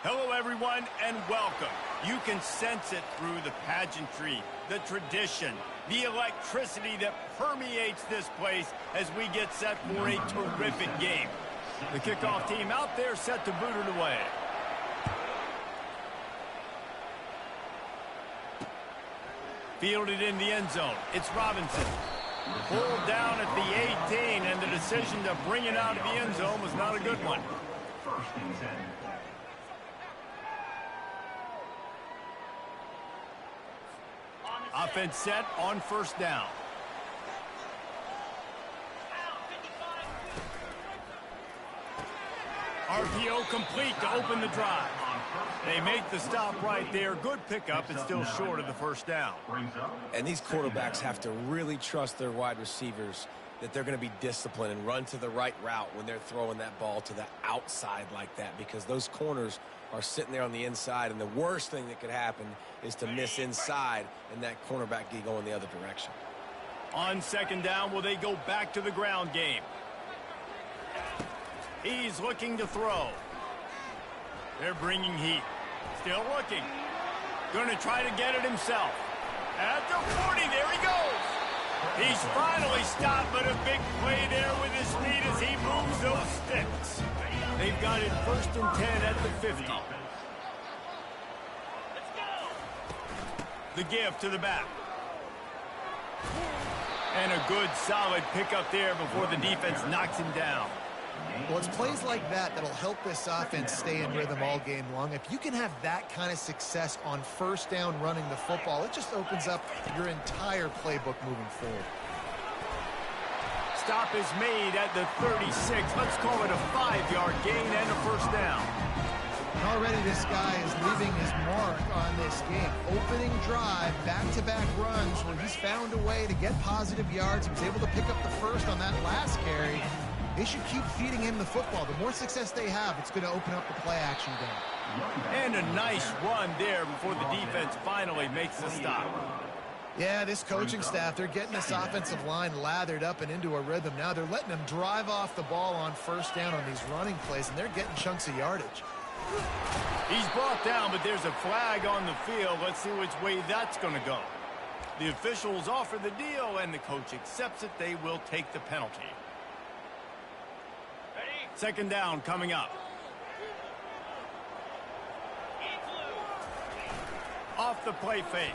Hello, everyone, and welcome. You can sense it through the pageantry, the tradition, the electricity that permeates this place as we get set for a terrific game. The kickoff team out there set to boot it away. Fielded in the end zone. It's Robinson. Pulled down at the 18, and the decision to bring it out of the end zone was not a good one. First and 10. Offense set on first down. RPO complete to open the drive. They make the stop right there. Good pickup. It's still short of the first down. And these quarterbacks have to really trust their wide receivers that they're going to be disciplined and run to the right route when they're throwing that ball to the outside like that, because those corners are sitting there on the inside, and the worst thing that could happen is to miss inside and that cornerback get going the other direction. On second down, will they go back to the ground game? He's looking to throw. They're bringing heat. Still looking. Going to try to get it himself. At the 40, there he goes. He's finally stopped, but a big play there with his speed as he moves those sticks. They've got it first and 10 at the 50. The give to the back. And a good, solid pickup there before the defense knocks him down. Well, it's plays like that that'll help this offense stay in rhythm all game long. If you can have that kind of success on first down running the football, it just opens up your entire playbook moving forward. Stop is made at the 36. Let's call it a 5-yard gain and a first down. Already this guy is leaving his mark on this game. Opening drive, back-to-back runs where he's found a way to get positive yards. He was able to pick up the first on that last carry. They should keep feeding him the football. The more success they have, it's going to open up the play-action game. And a nice run there before the defense finally makes the stop. Yeah, this coaching staff, they're getting this offensive line lathered up and into a rhythm. Now they're letting them drive off the ball on first down on these running plays, and they're getting chunks of yardage. He's brought down, but there's a flag on the field. Let's see which way that's going to go. The officials offer the deal, and the coach accepts it. They will take the penalty. Second down coming up. Off the play fake.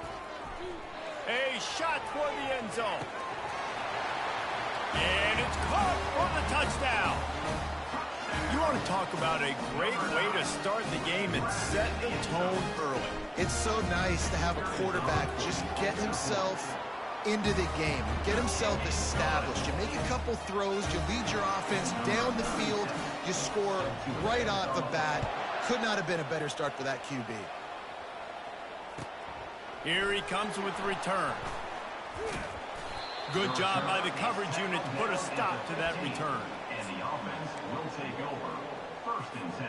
A shot for the end zone. And it's caught for the touchdown. You want to talk about a great way to start the game and set the tone early. It's so nice to have a quarterback just get himself into the game, get himself established. You make a couple throws, you lead your offense down the field, you score right off the bat. Could not have been a better start for that QB. Here he comes with the return. Good job by the coverage unit to put a stop to that return. And the offense will take over. 1st and 10.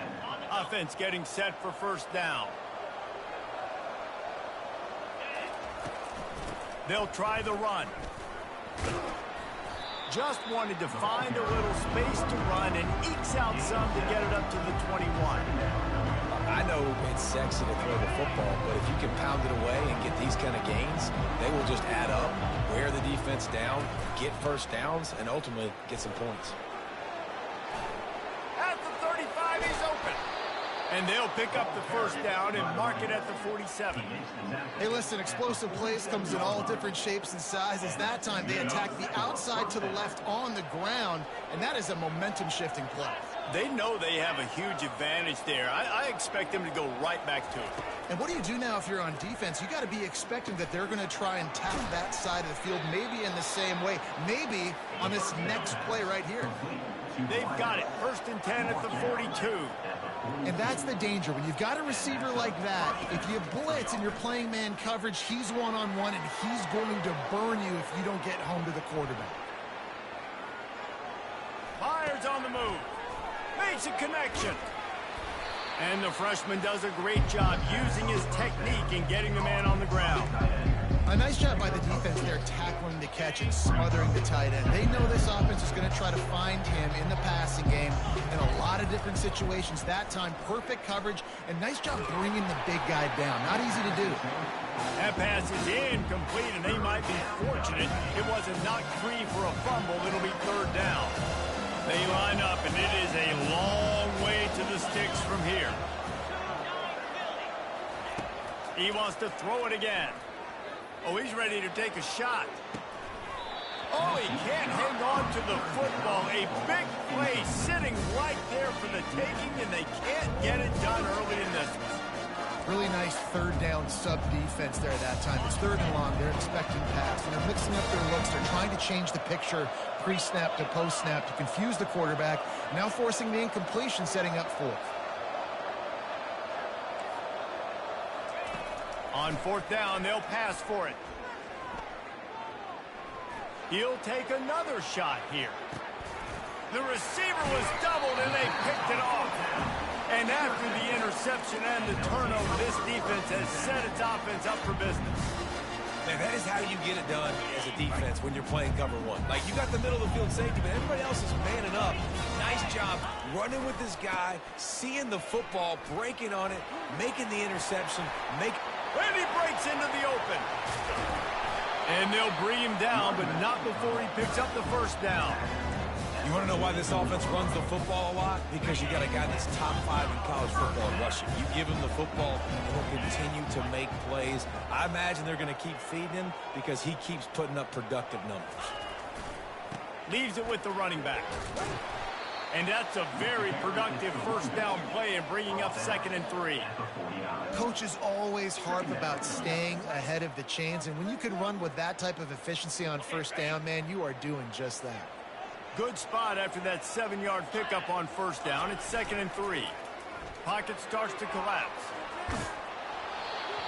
Offense getting set for 1st down. They'll try the run. Just wanted to find a little space to run and ekes out some to get it up to the 21. I know it's sexy to throw the football, but if you can pound it away and get these kind of gains, they will just add up, wear the defense down, get 1st downs, and ultimately get some points. At the 35, he's open. And they'll pick up the 1st down and mark it at the 47. Hey, listen, explosive plays comes in all different shapes and sizes. That time they attack the outside to the left on the ground, and that is a momentum-shifting play. They know they have a huge advantage there. I expect them to go right back to it. And what do you do now if you're on defense? You got to be expecting that they're going to try and tap that side of the field, maybe in the same way, maybe on this next play right here. They've got it. 1st and 10 at the 42. And that's the danger. When you've got a receiver like that, if you blitz and you're playing man coverage, he's one-on-one, and he's going to burn you if you don't get home to the quarterback. Myers on the move. Makes a connection. And the freshman does a great job using his technique and getting the man on the ground. A nice job by the defense there, tackling the catch and smothering the tight end. They know this offense is going to try to find him in the passing game in a lot of different situations. That time, perfect coverage, and nice job bringing the big guy down. Not easy to do. That pass is incomplete, and they might be fortunate it wasn't knocked free for a fumble. It'll be 3rd down. They line up, and it is a long way to the sticks from here. He wants to throw it again. Oh, he's ready to take a shot. Oh, he can't hang on to the football. A big play sitting right there for the taking, and they can't get it done early in this one. Really nice 3rd down sub-defense there that time. It's 3rd and long. They're expecting pass, and they're mixing up their looks. They're trying to change the picture pre-snap to post-snap to confuse the quarterback, now forcing the incompletion, setting up 4th. On 4th down, they'll pass for it. He'll take another shot here. The receiver was doubled, and they picked it off. And after the interception and the turnover, this defense has set its offense up for business. Man, that is how you get it done as a defense when you're playing cover 1. Like, you got the middle of the field safety, but everybody else is manning up. Nice job running with this guy, seeing the football, breaking on it, making the interception, And he breaks into the open. And they'll bring him down, but not before he picks up the 1st down. You want to know why this offense runs the football a lot? Because you got a guy that's top 5 in college football rushing. You give him the football, and he'll continue to make plays. I imagine they're going to keep feeding him because he keeps putting up productive numbers. Leaves it with the running back. And that's a very productive 1st down play and bringing up 2nd and 3. Coaches always harp about staying ahead of the chains, and when you can run with that type of efficiency on 1st down, man, you are doing just that. Good spot after that 7-yard pickup on 1st down. It's 2nd and 3. Pocket starts to collapse.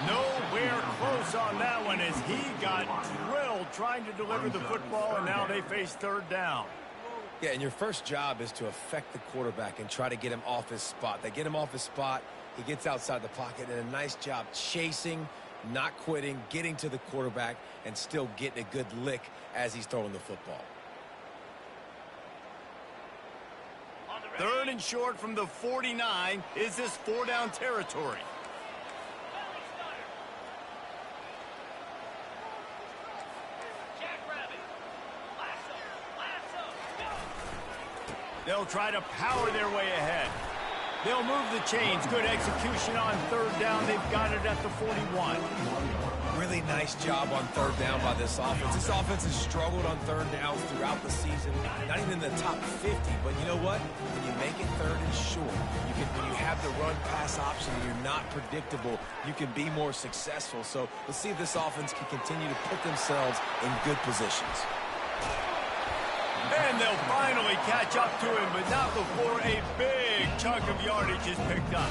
Nowhere close on that one as he got drilled trying to deliver the football, and now they face 3rd down. Yeah, and your first job is to affect the quarterback and try to get him off his spot. They get him off his spot, he gets outside the pocket, and a nice job chasing, not quitting, getting to the quarterback, and still getting a good lick as he's throwing the football. 3rd and short from the 49. Is this 4-down territory? They'll try to power their way ahead. They'll move the chains. Good execution on third down. They've got it at the 41. Really nice job on third down by this offense. This offense has struggled on third downs throughout the season, not even in the top 50. But you know what? When you make it third and short, when you have the run-pass option and you're not predictable, you can be more successful. So let's see if this offense can continue to put themselves in good positions. And they'll finally catch up to him, but not before a big chunk of yardage is picked up.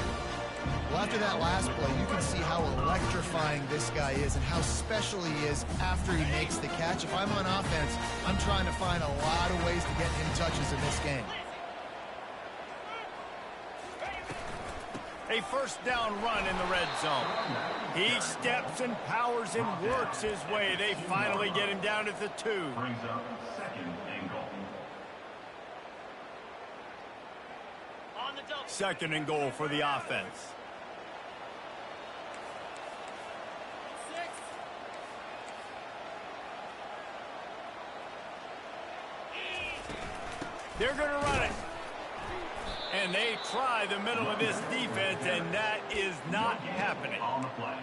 Well, after that last play, you can see how electrifying this guy is and how special he is after he makes the catch. If I'm on offense, I'm trying to find a lot of ways to get him touches in this game. A first down run in the red zone. He steps and powers and works his way. They finally get him down at the 2. Brings up second and goal. Second and goal for the offense. They're going to run it. And they try the middle of this defense, and that is not happening. On the play.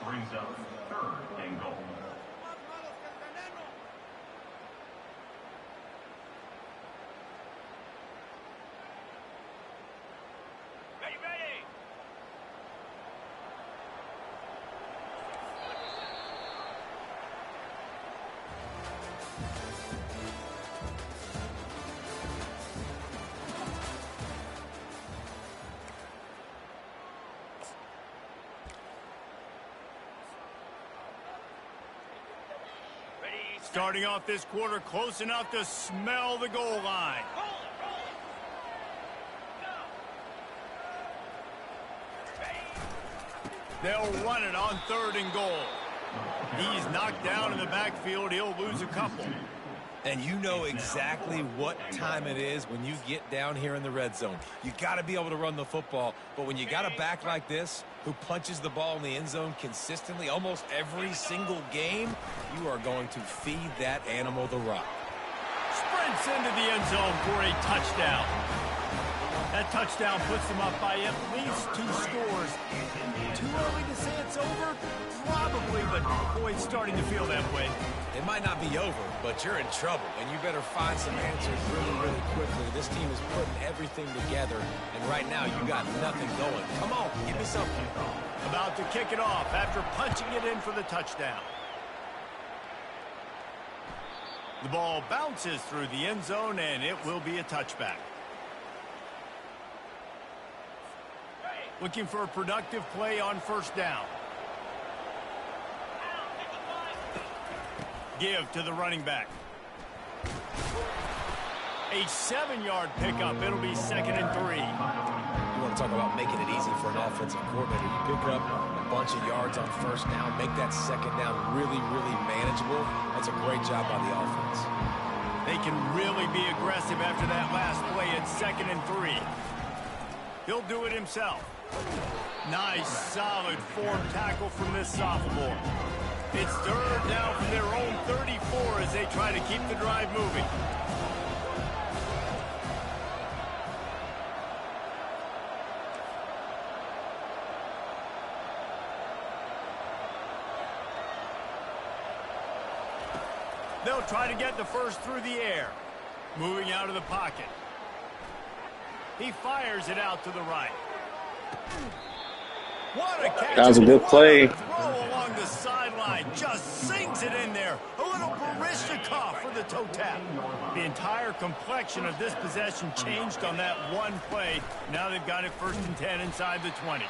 Brings up third and goal. Starting off this quarter close enough to smell the goal line. They'll run it on third and goal. He's knocked down in the backfield. He'll lose a couple. And you know exactly what time it is when you get down here in the red zone. You got to be able to run the football, but when you got a back like this who punches the ball in the end zone consistently almost every single game, you are going to feed that animal the rock. Sprints into the end zone for a touchdown. That touchdown puts them up by at least 2 scores. Too early to say it's over? Probably, but boy, it's starting to feel that way. It might not be over, but you're in trouble, and you better find some answers really, really quickly. This team is putting everything together, and right now you got nothing going. Come on, give me something. About to kick it off after punching it in for the touchdown. The ball bounces through the end zone, and it will be a touchback. Looking for a productive play on first down. Give to the running back. A 7-yard pickup. It'll be 2nd and 3. You want to talk about making it easy for an offensive coordinator. You pick up a bunch of yards on first down, make that second down really, really manageable. That's a great job by the offense. They can really be aggressive after that last play at 2nd and 3. He'll do it himself. Nice, solid form tackle from this sophomore. It's third down from their own 34 as they try to keep the drive moving. They'll try to get the first through the air. Moving out of the pocket. He fires it out to the right. What a catch. That was a good play. Throw along the sideline. Just sinks it in there. A little Baryshnikov for the toe tap. The entire complexion of this possession changed on that one play. Now they've got it 1st and 10 inside the 20.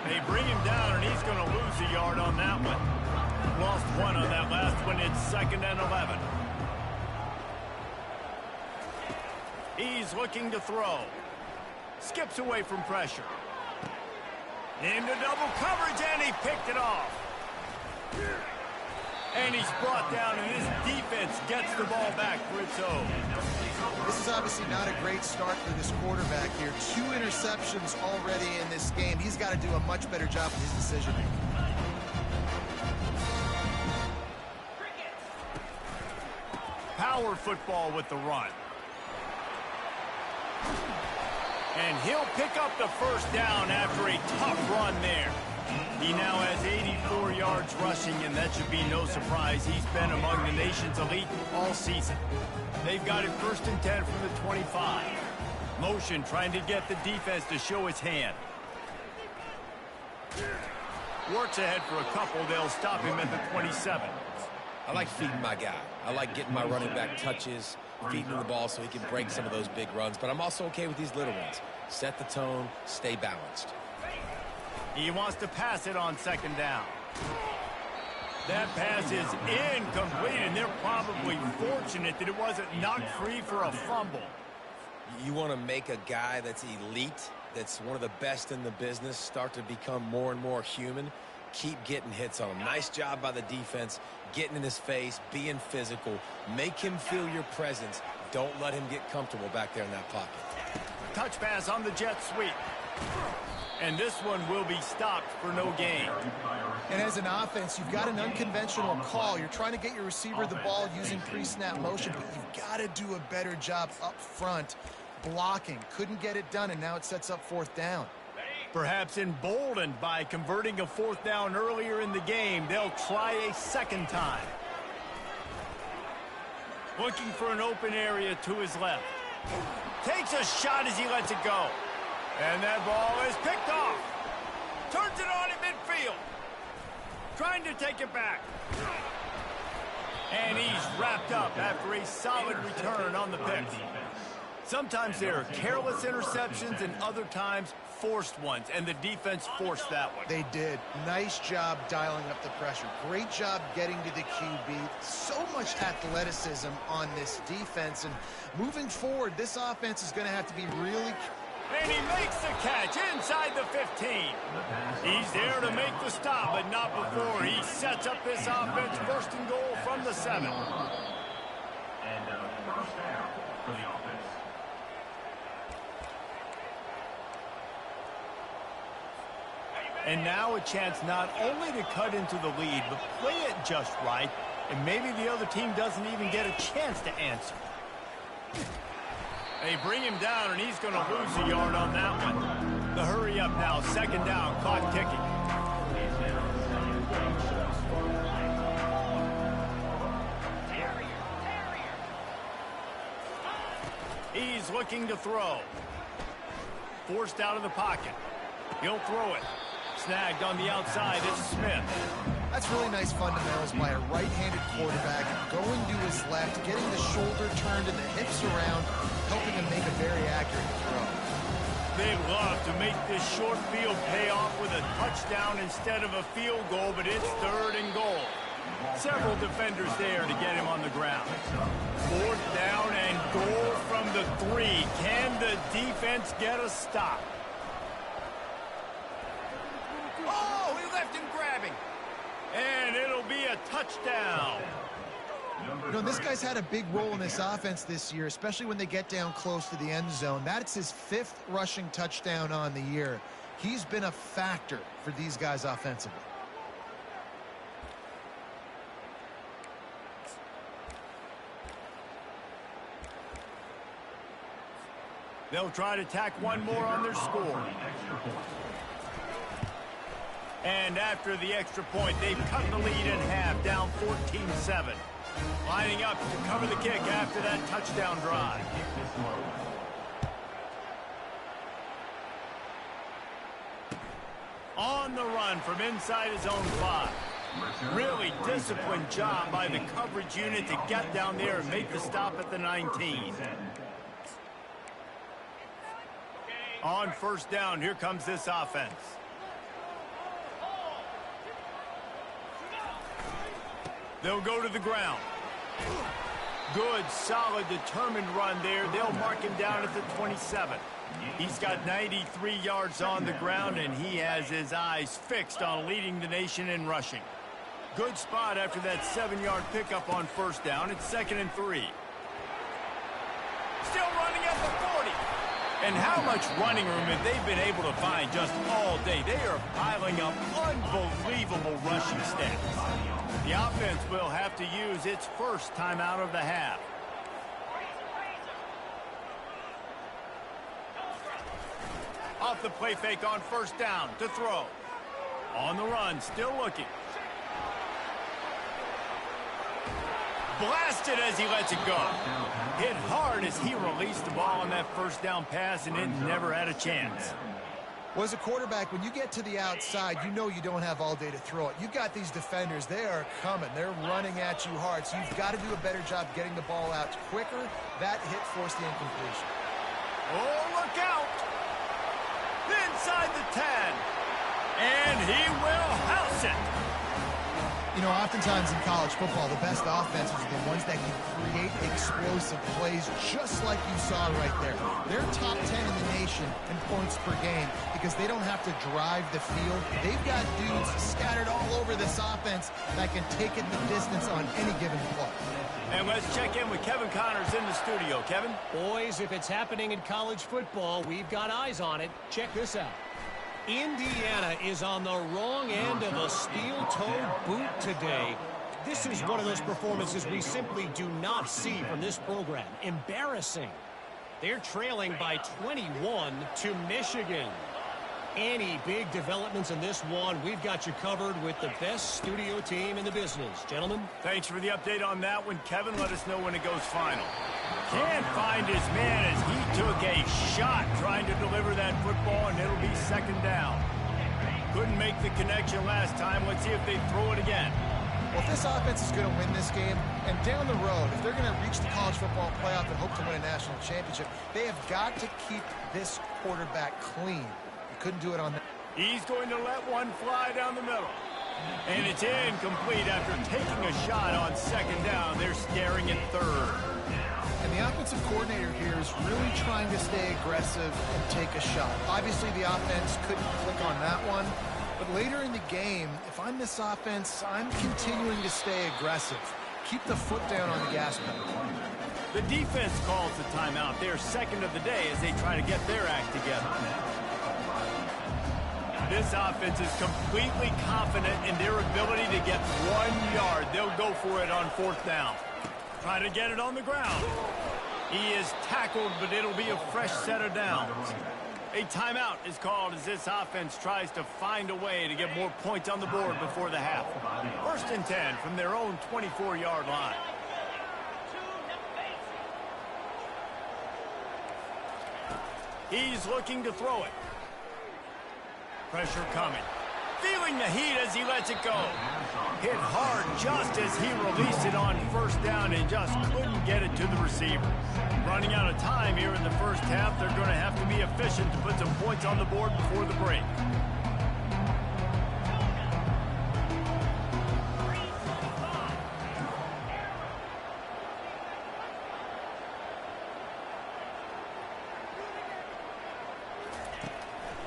They bring him down, and he's going to lose a yard on that one. Lost 1 on that last one. It's 2nd and 11. He's looking to throw. Skips away from pressure. Into double coverage, and he picked it off. And he's brought down, and this defense gets the ball back for its own. This is obviously not a great start for this quarterback here. 2 interceptions already in this game. He's got to do a much better job with his decision-making. Power football with the run. And he'll pick up the first down after a tough run there. He now has 84 yards rushing, and that should be no surprise. He's been among the nation's elite all season. They've got it 1st and 10 from the 25. Motion trying to get the defense to show its hand. Works ahead for a couple. They'll stop him at the 27. I like feeding my guy. I like getting my running back touches, feeding him the ball so he can break some of those big runs. But I'm also okay with these little ones. Set the tone, stay balanced. He wants to pass it on 2nd down. That pass is incomplete, and they're probably fortunate that it wasn't knocked free for a fumble. You want to make a guy that's elite, that's one of the best in the business, start to become more and more human. Keep getting hits on him. Nice job by the defense, getting in his face, being physical. Make him feel your presence. Don't let him get comfortable back there in that pocket. Touch pass on the jet sweep. And this one will be stopped for no gain. And as an offense, you've got an unconventional call. You're trying to get your receiver the ball using pre-snap motion, but you've got to do a better job up front blocking. Couldn't get it done, and now it sets up 4th down. Perhaps emboldened by converting a 4th down earlier in the game, they'll try a 2nd time. Looking for an open area to his left. Takes a shot as he lets it go. And that ball is picked off. Turns it on in midfield. Trying to take it back. And he's wrapped up after a solid return on the pick. Sometimes there are careless interceptions and other times forced ones, and the defense forced that one. They did. Nice job dialing up the pressure. Great job getting to the QB. So much athleticism on this defense, and moving forward, this offense is going to have to be really... And he makes the catch inside the 15. He's there to make the stop, but not before he sets up this offense 1st and goal from the 7. And 1st down for the offense. And now a chance not only to cut into the lead, but play it just right, and maybe the other team doesn't even get a chance to answer. They bring him down, and he's going to lose a yard on that one. The hurry up now, 2nd down, clock ticking. He's looking to throw. Forced out of the pocket. He'll throw it. Snagged on the outside, it's Smith. That's really nice fundamentals by a right-handed quarterback, going to his left, getting the shoulder turned and the hips around, helping him make a very accurate throw. They love to make this short field pay off with a touchdown instead of a field goal, but it's 3rd and goal. Several defenders there to get him on the ground. 4th down and goal from the 3. Can the defense get a stop? Oh, he left him grabbing. And it'll be a touchdown. You know, this guy's had a big role in this offense this year, especially when they get down close to the end zone. That's his 5th rushing touchdown on the year. He's been a factor for these guys offensively. They'll try to tack one more on their score. And after the extra point, they've cut the lead in half, down 14-7. Lining up to cover the kick after that touchdown drive. On the run from inside his own 5. Really disciplined job by the coverage unit to get down there and make the stop at the 19. On 1st down, here comes this offense. They'll go to the ground. Good, solid, determined run there. They'll mark him down at the 27. He's got 93 yards on the ground, and he has his eyes fixed on leading the nation in rushing. Good spot after that 7-yard pickup on 1st down. It's 2nd and 3. Still running at the 40. And how much running room have they been able to find just all day? They are piling up unbelievable rushing stats. The offense will have to use its first timeout of the half. the play fake on first down to throw. On the run, still looking. Blasted as he lets it go. Hit hard as he released the ball on that first down pass, and it never had a chance. Well, as a quarterback, when you get to the outside, you know you don't have all day to throw it. You've got these defenders. They are coming. They're running at you hard, so you've got to do a better job getting the ball out quicker. That hit forced the incompletion. Oh, look out! Inside the 10. And he will house it. You know, oftentimes in college football, the best offenses are the ones that can create explosive plays just like you saw right there. They're top 10 in the nation in points per game because they don't have to drive the field. They've got dudes scattered all over this offense that can take it the distance on any given play. And let's check in with Kevin Connors in the studio. Kevin? Boys, if it's happening in college football, we've got eyes on it. Check this out. Indiana is on the wrong end of a steel-toed boot today. This is one of those performances we simply do not see from this program. Embarrassing. They're trailing by 21 to Michigan. Any big developments in this one, we've got you covered with the best studio team in the business. Gentlemen? Thanks for the update on that one, Kevin. Let us know when it goes final. Can't find his man as he took a shot trying to deliver that football, and it'll be second down. Couldn't make the connection last time. Let's see if they throw it again. Well, if this offense is going to win this game, and down the road, if they're going to reach the college football playoff and hope to win a national championship, they have got to keep this quarterback clean. They couldn't do it on that. He's going to let one fly down the middle. And it's incomplete after taking a shot on second down. They're staring at third. And the offensive coordinator here is really trying to stay aggressive and take a shot. Obviously, the offense couldn't click on that one. But later in the game, if I'm this offense, I'm continuing to stay aggressive. Keep the foot down on the gas pedal. The defense calls the timeout. They're second of the day as they try to get their act together. This offense is completely confident in their ability to get 1 yard. They'll go for it on fourth down. Try to get it on the ground. He is tackled, but it'll be a fresh set of downs. A timeout is called as this offense tries to find a way to get more points on the board before the half. First and 10 from their own 24-yard line. He's looking to throw it. Pressure coming. Feeling the heat as he lets it go. Hit hard just as he released it on first down and just couldn't get it to the receiver. Running out of time here in the first half, they're going to have to be efficient to put some points on the board before the break.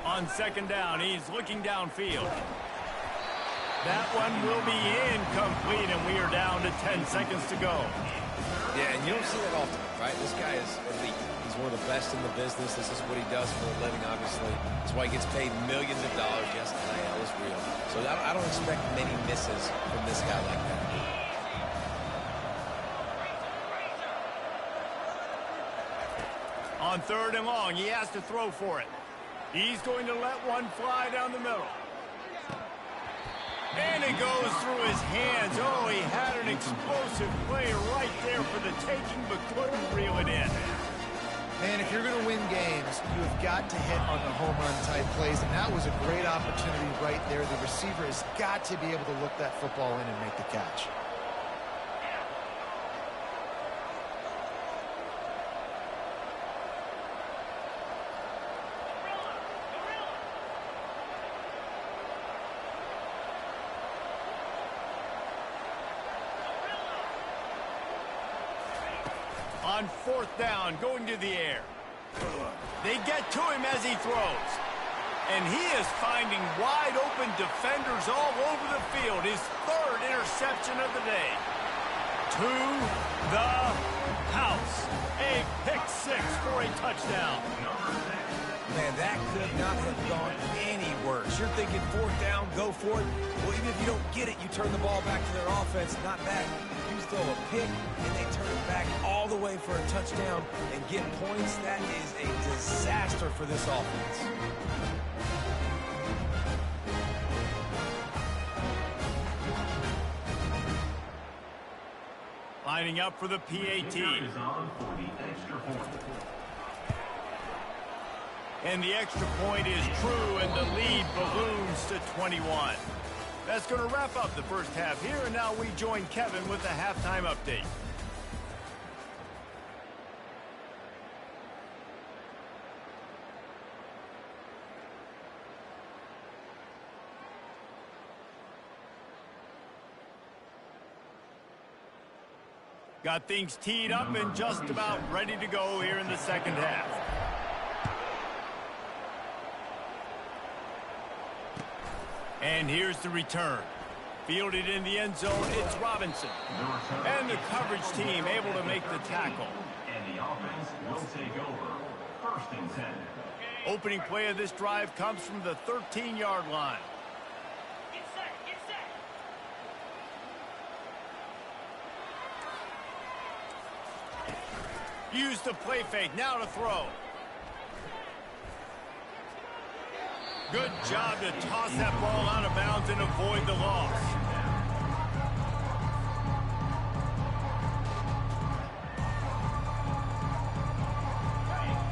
On second down, he's looking downfield. That one will be incomplete, and we are down to 10 seconds to go. Yeah, and you don't see that often, right? This guy is elite. He's one of the best in the business. This is what he does for a living, obviously. That's why he gets paid millions of dollars. Yes, the NIL is real. So I don't expect many misses from this guy like that. On third and long, he has to throw for it. He's going to let one fly down the middle. And it goes through his hands. Oh, he had an explosive play right there for the taking, but couldn't reel it in. Man, if you're going to win games, you have got to hit on the home run type plays, and that was a great opportunity right there. The receiver has got to be able to look that football in and make the catch. On fourth down, going to the air. They get to him as he throws. And he is finding wide open defenders all over the field. His third interception of the day. To the house. A pick six for a touchdown. Man, that could not have gone any worse. You're thinking fourth down, go for it. Well, even if you don't get it. You turn the ball back to their offense, not back. You throw a pick, and they turn it back all the way for a touchdown and get points. That is a disaster for this offense. Lining up for the PAT. Is on for the extra point. And the extra point is true, and the lead balloons to 21. That's going to wrap up the first half here, and now we join Kevin with the halftime update. Got things teed up and just about ready to go here in the second half. And here's the return. Fielded in the end zone, it's Robinson. And the coverage team able to make the tackle. And the offense will take over. First and 10. Opening play of this drive comes from the 13-yard line. Use the play fake, now to throw. Good job to toss that ball out of bounds and avoid the loss.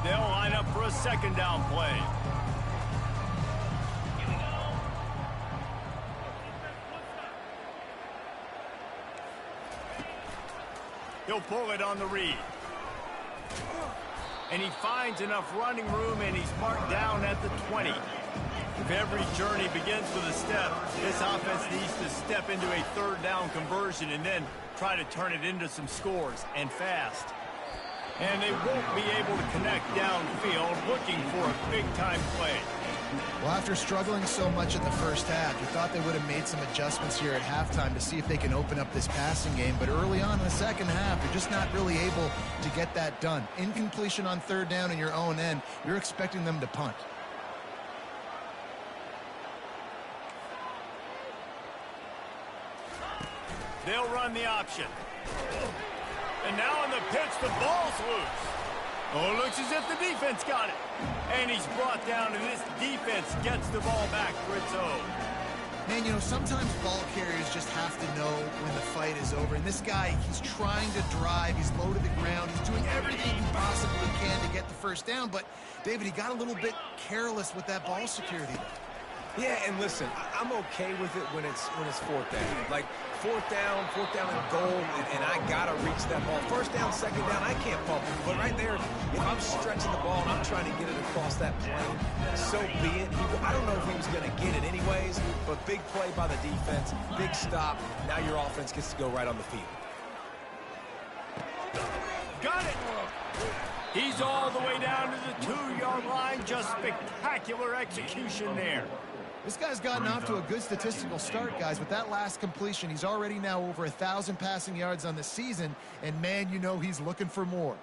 They'll line up for a second down play. He'll pull it on the read. And he finds enough running room, and he's marked down at the 20. If every journey begins with a step, this offense needs to step into a third down conversion and then try to turn it into some scores, and fast. And they won't be able to connect downfield, looking for a big-time play. Well, after struggling so much in the first half, you thought they would have made some adjustments here at halftime to see if they can open up this passing game. But early on in the second half, you're just not really able to get that done. Incompletion on third down in your own end, you're expecting them to punt. They'll run the option. And now on the pitch, the ball's loose. Oh, it looks as if the defense got it. And he's brought down, and this defense gets the ball back for its own. Man, you know, sometimes ball carriers just have to know when the fight is over. And this guy, he's trying to drive. He's low to the ground. He's doing everything he possibly can to get the first down. But, David, he got a little bit careless with that ball security there. Yeah, and listen, I'm okay with it when it's fourth down. Like, fourth down and goal, and I got to reach that ball. First down, second down, I can't fumble. But right there, if I'm stretching the ball and I'm trying to get it across that plane, so be it. I don't know if he was going to get it anyways, but big play by the defense, big stop. Now your offense gets to go right on the field. Got it! He's all the way down to the 2-yard line. Just spectacular execution there. This guy's gotten off to a good statistical start, guys. With that last completion, he's already now over 1,000 passing yards on the season. And, man, you know he's looking for more.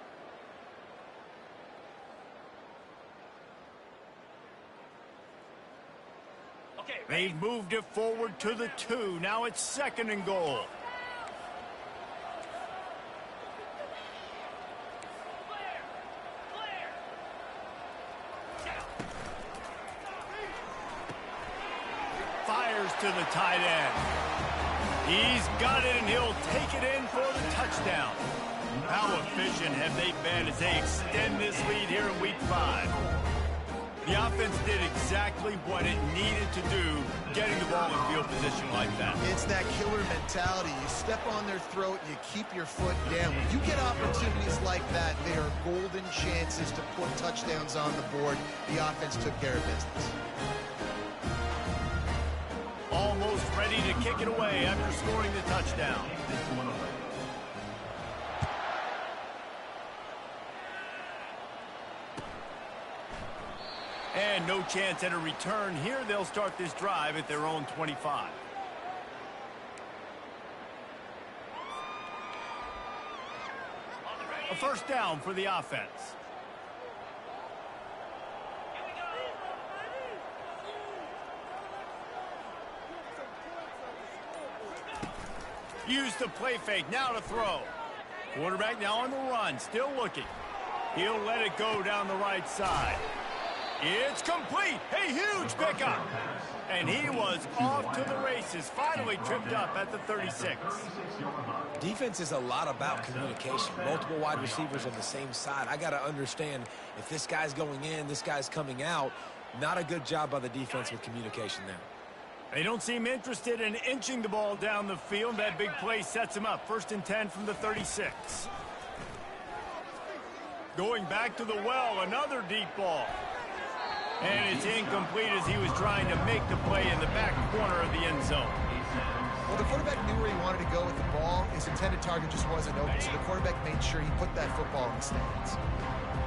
They've moved it forward to the 2. Now it's second and goal. Fires to the tight end. He's got it, and he'll take it in for the touchdown. How efficient have they been as they extend this lead here in Week 5? The offense did exactly what it needed to do, getting the ball in field position like that. It's that killer mentality. You step on their throat, you keep your foot down. When you get opportunities like that, they are golden chances to put touchdowns on the board. The offense took care of business. Almost ready to kick it away after scoring the touchdown. And no chance at a return here. They'll start this drive at their own 25. A first down for the offense. Use the play fake, now to throw. Quarterback now on the run, still looking. He'll let it go down the right side. It's complete. A huge pickup. And he was off to the races, finally tripped up at the 36. Defense is a lot about communication. Multiple wide receivers on the same side. I got to understand if this guy's going in, this guy's coming out. Not a good job by the defense with communication there. They don't seem interested in inching the ball down the field. That big play sets him up. 1st and 10 from the 36. Going back to the well, another deep ball. And it's incomplete as he was trying to make the play in the back corner of the end zone. Well, the quarterback knew where he wanted to go with the ball. His intended target just wasn't open, so the quarterback made sure he put that football in the stands.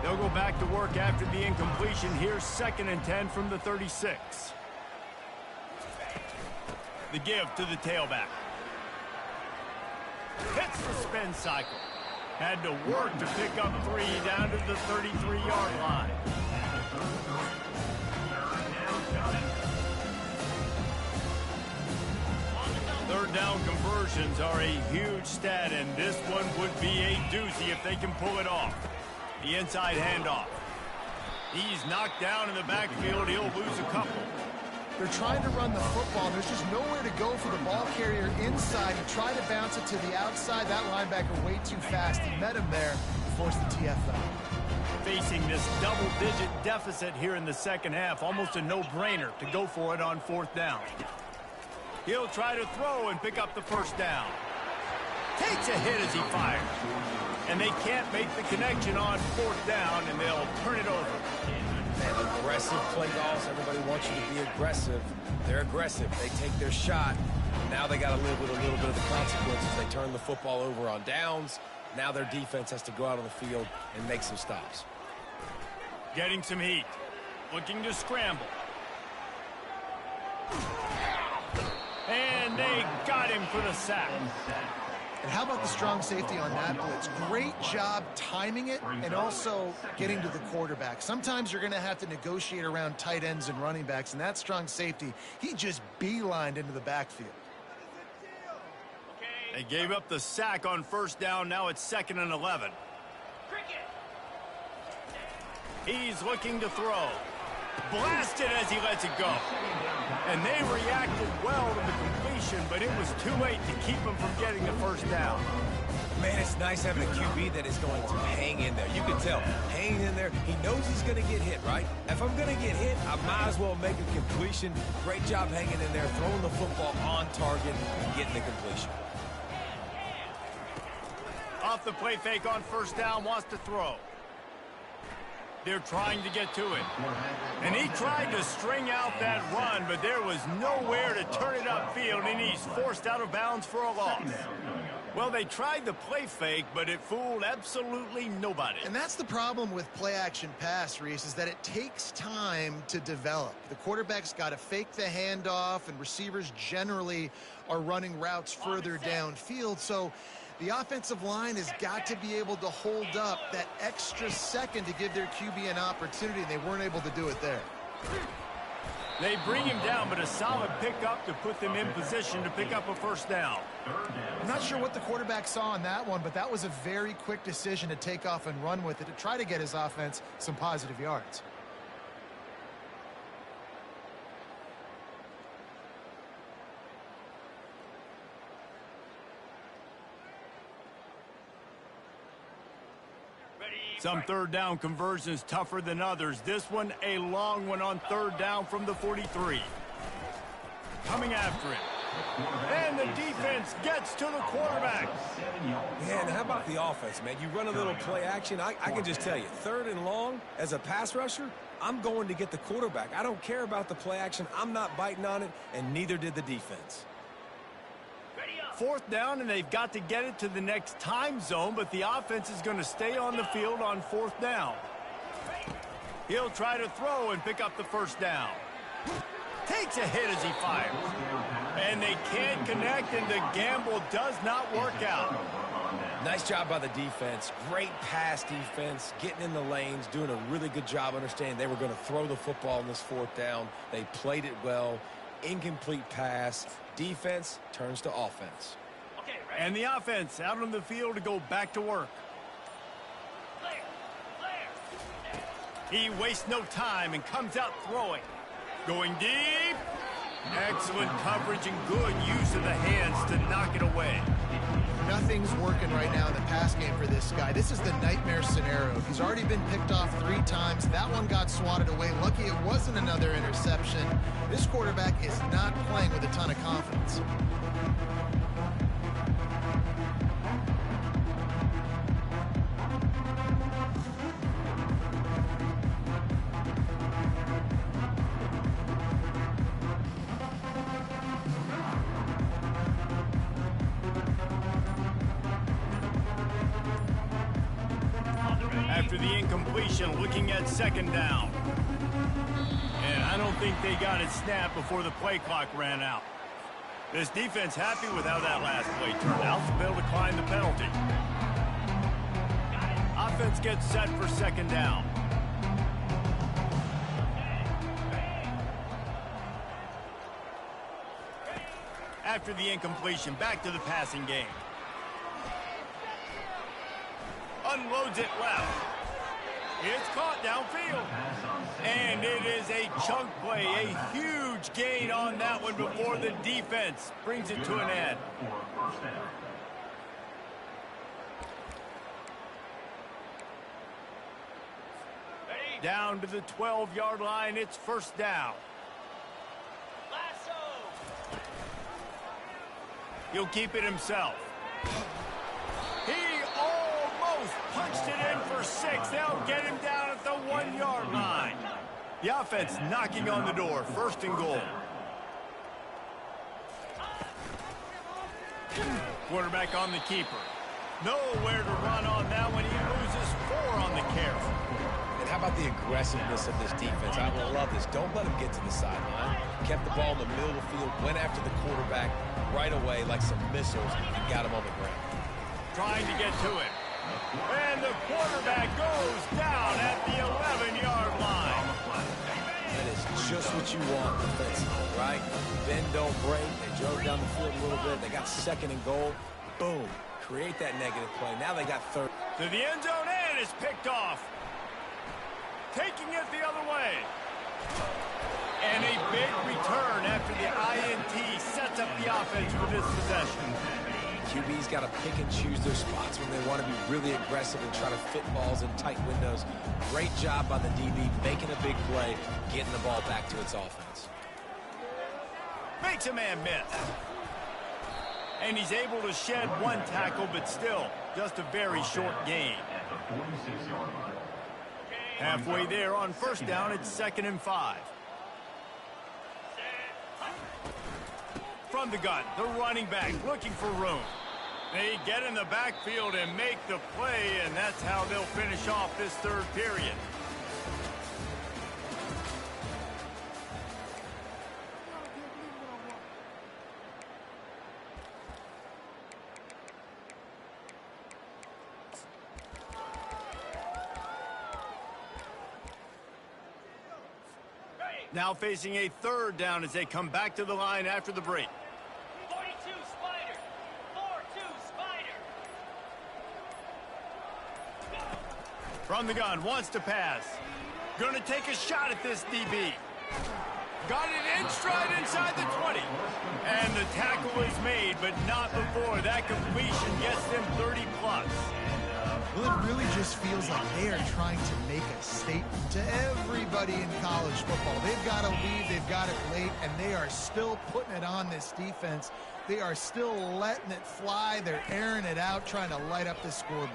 They'll go back to work after the incompletion. Here's 2nd and 10 from the 36. The give to the tailback. Hits the spin cycle. Had to work to pick up 3 down to the 33-yard line. Third down conversions are a huge stat, and this one would be a doozy if they can pull it off. The inside handoff. He's knocked down in the backfield. He'll lose a couple. They're trying to run the football. There's just nowhere to go for the ball carrier inside. He tried to bounce it to the outside. That linebacker way too fast. He met him there and forced the TFL. Facing this double-digit deficit here in the second half, almost a no-brainer to go for it on 4th down. He'll try to throw and pick up the 1st down. Takes a hit as he fires. And they can't make the connection on 4th down, and they'll turn it over. Man, aggressive play calls. Everybody wants you to be aggressive. They're aggressive. They take their shot. Now they got to live with a little bit of the consequences. They turn the football over on downs. Now their defense has to go out on the field and make some stops. Getting some heat. Looking to scramble. And they got him for the sack. And how about the strong safety on that blitz? Great job timing it and also getting to the quarterback. Sometimes you're going to have to negotiate around tight ends and running backs, and that strong safety, he just beelined into the backfield. They gave up the sack on 1st down. Now it's 2nd and 11. He's looking to throw. Blasted as he lets it go. And they reacted well to the completion, but it was too late to keep him from getting the 1st down. Man, it's nice having a QB that is going to hang in there. You can tell, hanging in there, he knows he's going to get hit, right? If I'm going to get hit, I might as well make a completion. Great job hanging in there, throwing the football on target, and getting the completion. Off the play fake on 1st down, wants to throw. They're trying to get to it. And he tried to string out that run, but there was nowhere to turn it upfield, and he's forced out of bounds for a loss. Well, they tried the play fake, but it fooled absolutely nobody. And that's the problem with play-action pass, Reese, is that it takes time to develop. The quarterback's got to fake the handoff, and receivers generally are running routes further downfield, so the offensive line has got to be able to hold up that extra second to give their QB an opportunity, and they weren't able to do it there. They bring him down, but a solid pickup to put them in position to pick up a 1st down. I'm not sure what the quarterback saw on that one, but that was a very quick decision to take off and run with it to try to get his offense some positive yards. Some 3rd down conversions tougher than others. This one, a long one on 3rd down from the 43. Coming after it. And the defense gets to the quarterback. Man, how about the offense, man? You run a little play action. I can just tell you, 3rd and long, as a pass rusher, I'm going to get the quarterback. I don't care about the play action. I'm not biting on it, and neither did the defense. 4th down, and they've got to get it to the next time zone, but the offense is going to stay on the field on 4th down. He'll try to throw and pick up the 1st down. Takes a hit as he fires. And they can't connect, and the gamble does not work out. Nice job by the defense. Great pass defense, getting in the lanes, doing a really good job understanding they were going to throw the football in this 4th down. They played it well. Incomplete pass. Defense turns to offense. And the offense out on the field to go back to work. He wastes no time and comes out throwing. Going deep. Excellent coverage and good use of the hands to knock it away. Nothing's working right now in the pass game for this guy. This is the nightmare scenario. He's already been picked off 3 times. That one got swatted away. Lucky it wasn't another interception. This quarterback is not playing with a ton of confidence. After the incompletion, looking at second down. And I don't think they got it snapped before the play clock ran out. This defense happy with how that last play turned out to be able to decline the penalty. Offense gets set for second down. After the incompletion, back to the passing game. Unloads it left. It's caught downfield. And it is a chunk play, a huge gain on that one before the defense brings it to an end. Down to the 12-yard line, it's first down. He'll keep it himself. He almost punched it in for 6. They'll get him down at the 1-yard line. The offense knocking on the door. First and goal. Quarterback on the keeper. Nowhere to run on that one. He loses 4 on the carry. And how about the aggressiveness of this defense? I love this. Don't let him get to the sideline. Kept the ball in the middle of the field, went after the quarterback right away like some missiles, and got him on the ground. Trying to get to it. And the quarterback goes down at the 11-yard line. That is just what you want defensively, right? Bend, don't break. They drove down the field a little bit. They got second and goal. Boom. Create that negative play. Now they got third. To the end zone, and it's picked off. Taking it the other way. And a big return after the INT sets up the offense for this possession. QB's got to pick and choose their spots when they want to be really aggressive and try to fit balls in tight windows. Great job by the DB making a big play, getting the ball back to its offense. Makes a man miss. And he's able to shed 1 tackle, but still just a very short gain. Halfway there on first down, it's 2nd and 5. From the gun, the running back looking for room. They get in the backfield and make the play, and that's how they'll finish off this third period. Now facing a 3rd down as they come back to the line after the break. 42 Spider. 4-2 Spider. From the gun, wants to pass. Gonna take a shot at this DB. Got it in stride inside the 20. And the tackle is made, but not before that completion gets them 30+. Well, it really just feels like they are trying to make a statement to everybody in college football. They've got a lead, they've got it late, and they are still putting it on this defense. They are still letting it fly. They're airing it out, trying to light up the scoreboard.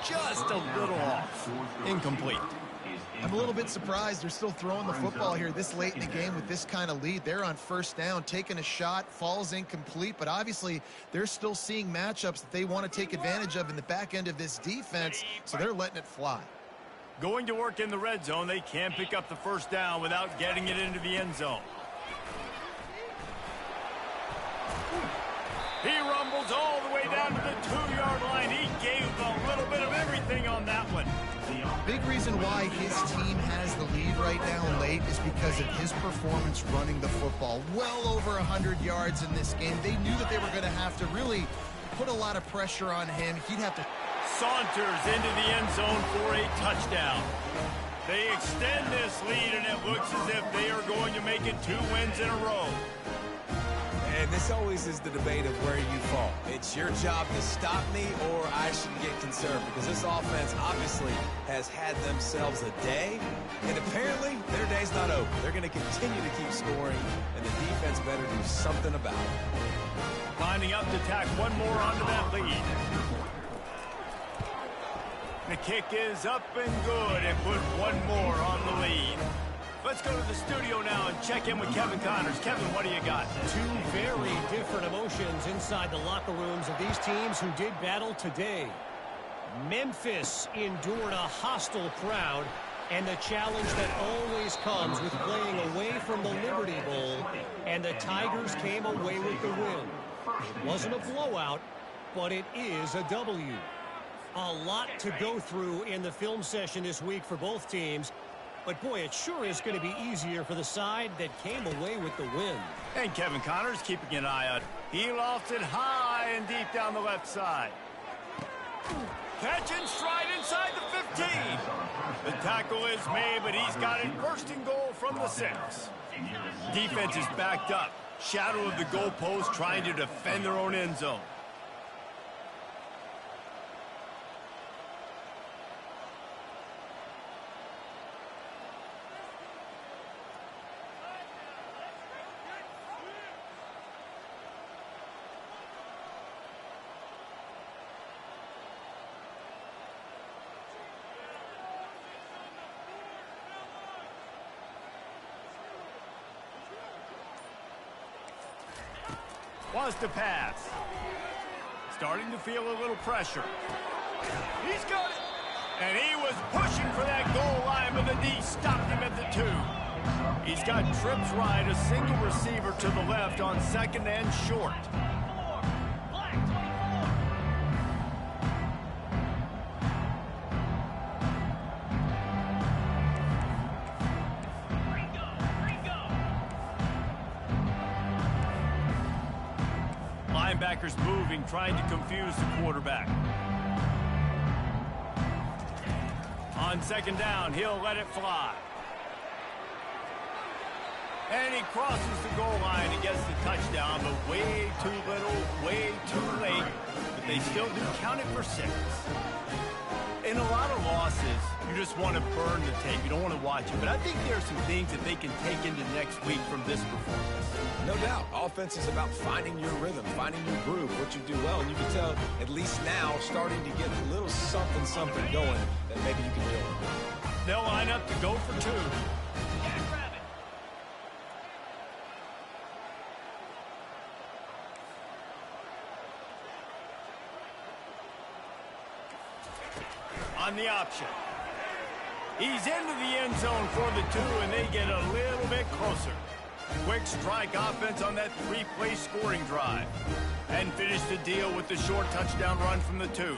Just a little off. Incomplete. I'm a little bit surprised they're still throwing the football here this late in the game with this kind of lead. They're on first down, taking a shot, falls incomplete, but obviously they're still seeing matchups that they want to take advantage of in the back end of this defense, so they're letting it fly. Going to work in the red zone. They can't pick up the first down without getting it into the end zone. He rumbles all the way down to the 2-yard line. He gave a little bit of everything on that one. big reason why his team has the lead right now late is because of his performance running the football. Well over 100 yards in this game. They knew that they were going to have to really put a lot of pressure on him. He'd have to... Saunters into the end zone for a touchdown. They extend this lead, and it looks as if they are going to make it 2 wins in a row. And this always is the debate of where you fall. It's your job to stop me, or I should get concerned, because this offense obviously has had themselves a day, and apparently their day's not over. They're going to continue to keep scoring, and the defense better do something about it. Lining up to tack one more onto that lead. The kick is up and good, and put one more on the lead. Let's go to the studio now and check in with Kevin Connors. Kevin, what do you got? 2 very different emotions inside the locker rooms of these teams who did battle today. Memphis endured a hostile crowd and the challenge that always comes with playing away from the Liberty Bowl, and the Tigers came away with the win. It wasn't a blowout, but it is a W. A lot to go through in the film session this week for both teams. But, boy, it sure is going to be easier for the side that came away with the win. And Kevin Connors keeping an eye out. He lofted high and deep down the left side. Catch and stride inside the 15. The tackle is made, but he's got it first and goal from the 6. Defense is backed up. Shadow of the goalpost trying to defend their own end zone. Wants to pass. Starting to feel a little pressure. He's got it. And he was pushing for that goal line, but the D stopped him at the 2. He's got trips right, a single receiver to the left on 2nd and short. Linebackers moving, trying to confuse the quarterback. On 2nd down, he'll let it fly. And he crosses the goal line and gets the touchdown, but way too little, way too late. But they still do count it for 6. In a lot of losses, you just want to burn the tape. You don't want to watch it. But I think there are some things that they can take into next week from this performance. No doubt. Offense is about finding your rhythm, finding your groove, what you do well. And you can tell, at least now, starting to get a little something going that maybe you can deal with. They'll line up to go for 2. On the option. He's into the end zone for the 2, and they get a little bit closer. Quick strike offense on that 3-play scoring drive. And finish the deal with the short touchdown run from the 2.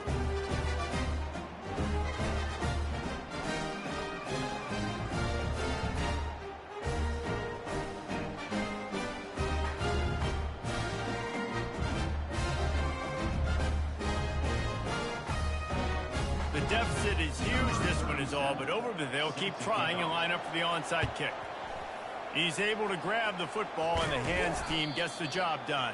The deficit is huge, this one is all, but over, but they'll keep trying and line up for the onside kick. He's able to grab the football, and the hands team gets the job done.